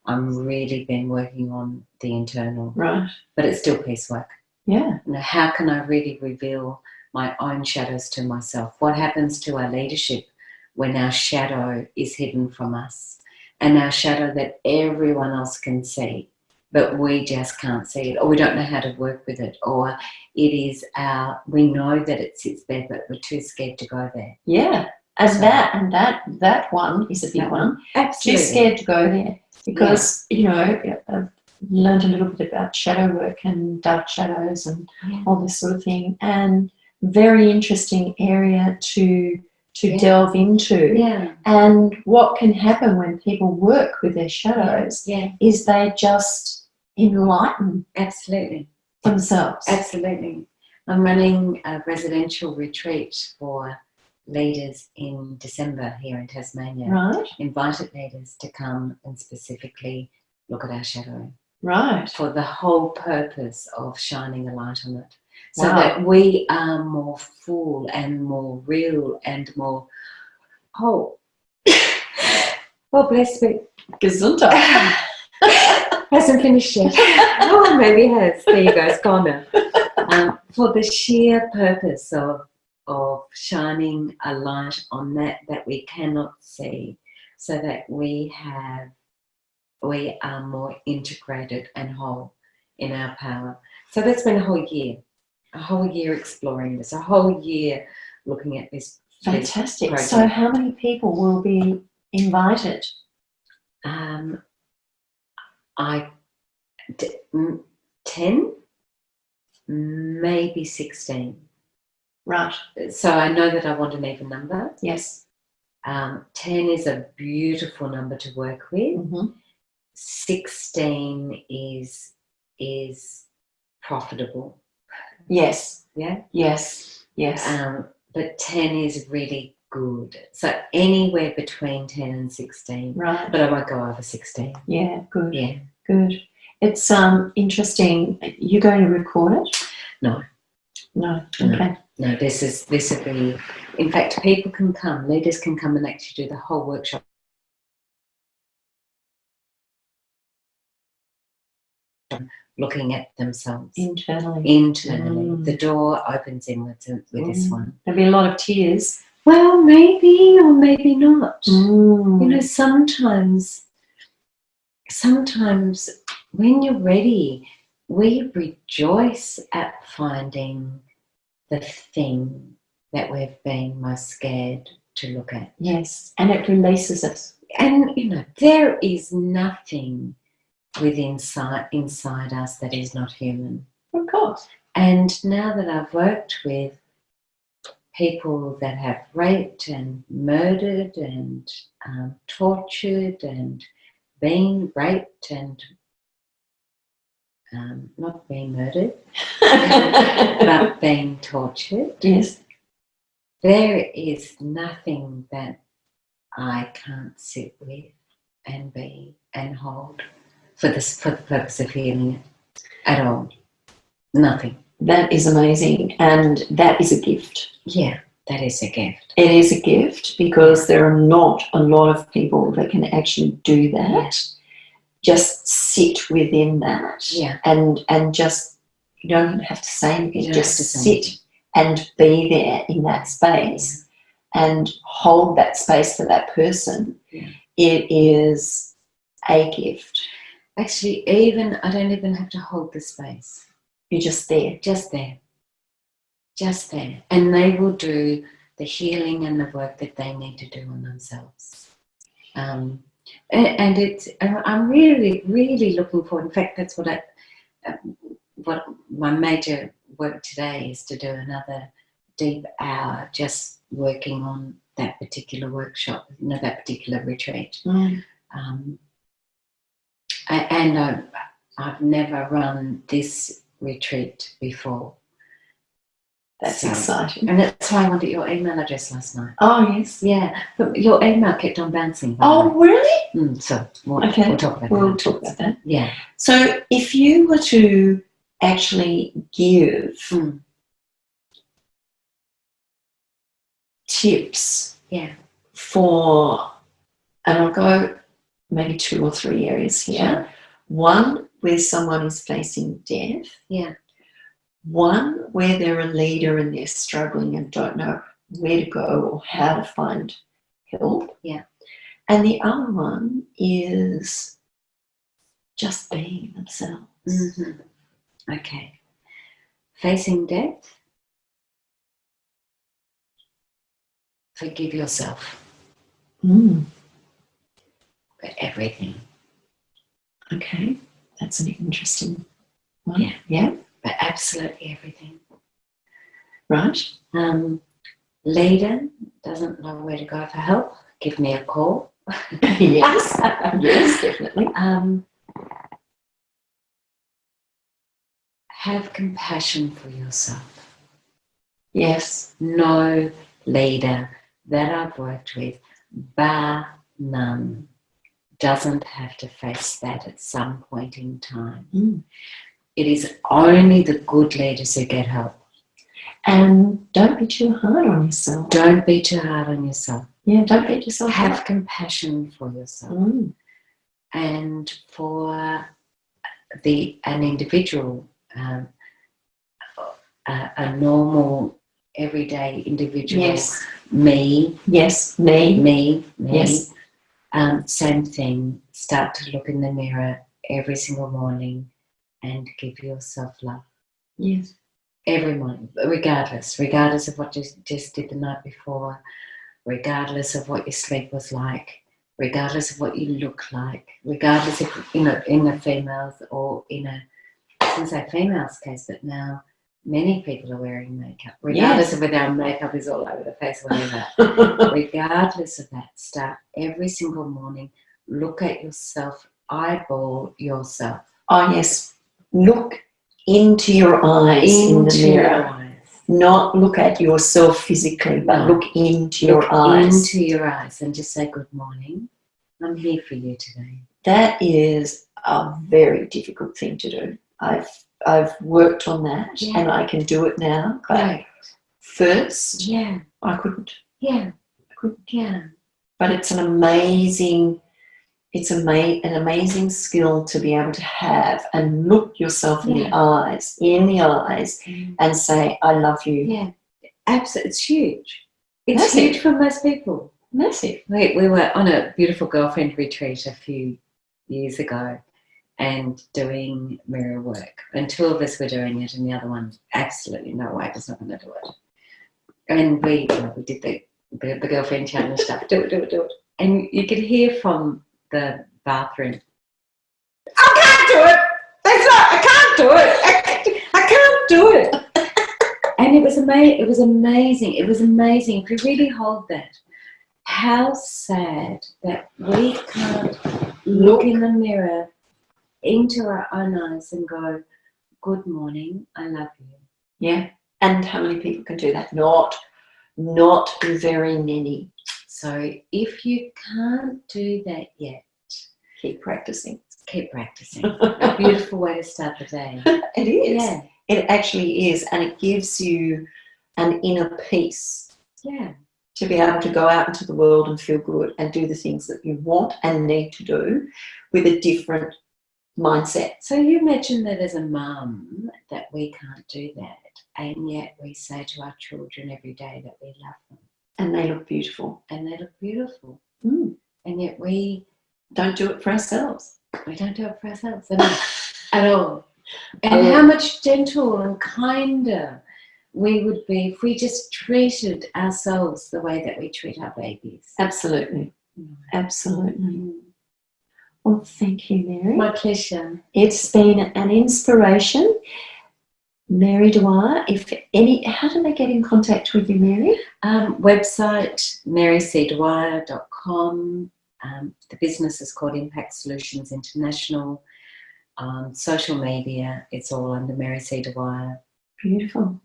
I'm really been working on the internal. Right. But it's still piecework. Yeah. Now, how can I really reveal my own shadows to myself? What happens to our leadership when our shadow is hidden from us, and our shadow that everyone else can see, but we just can't see it, or we don't know how to work with it, or we know that it sits there, but we're too scared to go there. Yeah. That one is a big one. Absolutely. Too scared to go there because, I've learned a little bit about shadow work and dark shadows and all this sort of thing, and very interesting area to delve into. Yeah. And what can happen when people work with their shadows is they just enlighten themselves. Absolutely. I'm running a residential retreat for leaders in December here in Tasmania. Right. Invited leaders to come and specifically look at our shadow. Right. For the whole purpose of shining a light on it. So Wow. that we are more full and more real and more whole. Oh, bless me. Gesundheit. Hasn't finished yet. Oh, maybe it has. There you go, it's gone now. For the sheer purpose of shining a light on that we cannot see, so that we are more integrated and whole in our power. So that's been a whole year exploring this, a whole year looking at this. Fantastic. So how many people will be invited? 10, maybe 16. Right. So I know that I want an even number. Yes. 10 is a beautiful number to work with. Mm-hmm. 16 is profitable. Yes. Yeah. Yes. Yes. But 10 is really good. So anywhere between 10 and 16. Right. But I won't go over 16. Yeah. Good. Yeah. Good. It's interesting. You're going to record it? No. No. Okay. No. This will be. In fact, people can come. Leaders can come and actually do the whole workshop. Looking at themselves internally. The door opens inwards with this one. There'll be a lot of tears. Well, maybe or maybe not. Sometimes when you're ready, we rejoice at finding the thing that we've been most scared to look at. Yes, and it releases us. And there is nothing inside us that is not human. Of course. And now that I've worked with people that have raped and murdered and tortured and been raped and not being murdered, but being tortured. Yes. There is nothing that I can't sit with and be and hold for the purpose of healing it at all. Nothing. That is amazing, and that is a gift. Yeah, that is a gift. It is a gift because there are not a lot of people that can actually do that. Yeah. Just sit within that. Yeah. And just, you don't even have to say anything. Just sit anything. And be there in that space and hold that space for that person. Yeah. It is a gift. Actually, I don't even have to hold the space. You're just there. Just there. Just there. And they will do the healing and the work that they need to do on themselves. And I'm really, really looking forward. In fact, that's what my major work today is, to do another deep hour just working on that particular workshop, that particular retreat. And I've never run this retreat before. That's exciting. And that's why I wanted your email address last night. Oh, yes. Yeah, but your email kept on bouncing. Oh, really? So we'll talk about that. We'll talk about that. Yeah. So if you were to actually give tips for, and I'll go maybe 2 or 3 areas here. Sure. One, where someone is facing death. Yeah. One, where they're a leader and they're struggling and don't know where to go or how to find help. Yeah. And the other one is just being themselves. Mm-hmm. Okay. Facing death. Forgive yourself for everything. Okay. That's an interesting one. Yeah. Yeah. But absolutely everything. Right. Leader doesn't know where to go for help. Give me a call. Yes. Yes, definitely. Have compassion for yourself. Yes. No leader that I've worked with, bar none, doesn't have to face that at some point in time. It is only the good leaders who get help. And don't be too hard on yourself. Don't be too hard on yourself. Yeah, don't beat yourself Have up. compassion for yourself. And for an individual, a normal, everyday individual. Yes. Me. Yes. Me. Yes. Same thing. Start to look in the mirror every single morning and give yourself love. Yes. Every morning, regardless of what you just did the night before, regardless of what your sleep was like, regardless of what you look like, regardless of, in the females or I was going to say females case, but now many people are wearing makeup, regardless of whether our makeup is all over the face or whatever. Regardless of that, start every single morning, look at yourself, eyeball yourself. Oh, yes. Look into your eyes in the mirror. Not look at yourself physically, but look into your eyes. Into your eyes and just say, good morning. I'm here for you today. That is a very difficult thing to do. I've worked on that and I can do it now. But first, I couldn't. Yeah. I couldn't. Yeah. But it's an amazing skill to be able to have and look yourself in the eyes and say, I love you. Yeah, absolutely. It's huge. It's huge for most people. Massive. We were on a beautiful girlfriend retreat a few years ago and doing mirror work. And 2 of us were doing it and the other one, absolutely no way, was not going to do it. And we did the girlfriend challenge stuff. Do it. And you could hear from the bathroom, I can't do it. I can't do it. I can't do it. And it was amazing. It was amazing. If you really hold that, how sad that we can't look in the mirror into our own eyes and go, good morning, I love you. Yeah. And how many people can do that? Not very many. So if you can't do that yet, keep practicing. A beautiful way to start the day. It is. Yeah. It actually is. And it gives you an inner peace. Yeah. To be able to go out into the world and feel good and do the things that you want and need to do with a different mindset. So you imagine that as a mum that we can't do that, and yet we say to our children every day that we love them. And they look beautiful. And yet we don't do it for ourselves. We don't do it for ourselves at all. And how much gentle and kinder we would be if we just treated ourselves the way that we treat our babies. Absolutely. Absolutely. Well, thank you, Mary. My pleasure. It's been an inspiration. Mary Dwyer, how do they get in contact with you, Mary? Website, marycdwyer.com. The business is called Impact Solutions International. Social media, it's all under Mary C Dwyer. Beautiful.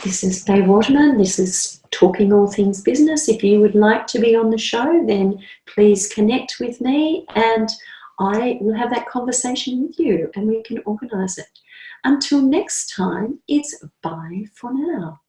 This is Faye Waterman. This is Talking All Things Business. If you would like to be on the show, then please connect with me and I will have that conversation with you and we can organise it. Until next time, it's bye for now.